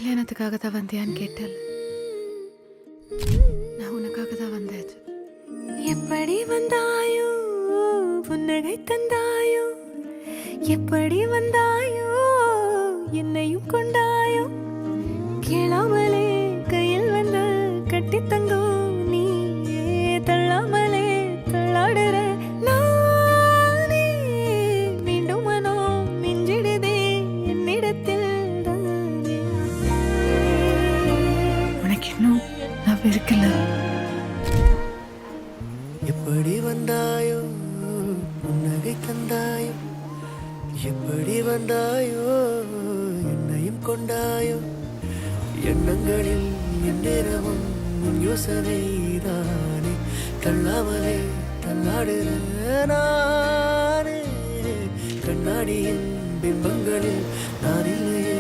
கல்யாணத்துக்காக தான் வந்தியான்னு கேட்டல். நான் உனக்காக தான் வந்தாச்சு. எப்படி வந்தாயோ புன்னகை தந்தாயோ, எப்படி வந்தாயோ என்னையும் கொண்டாயோ, கேளாமலே கையில் வந்து கட்டி தங்கோ நீ தள்ளாமலே தள்ளாடுற நானே, மீண்டும் மனோ மிஞ்சிடுதே என்னிடத்தில் தானே. உனக்கு இன்னும் நான் இருக்கல. எப்படி வந்தாயோ புன்னகை தந்தாயோ, எப்படி வந்தாயோ என்னையும் கொண்டாயோ, எண்ணங்களில் எந்நேரமும் உன் யோசனைதானே, தள்ளாமலே தள்ளாடுற நானே, கண்ணாடியின் பிம்பங்களில் நான் இல்லையே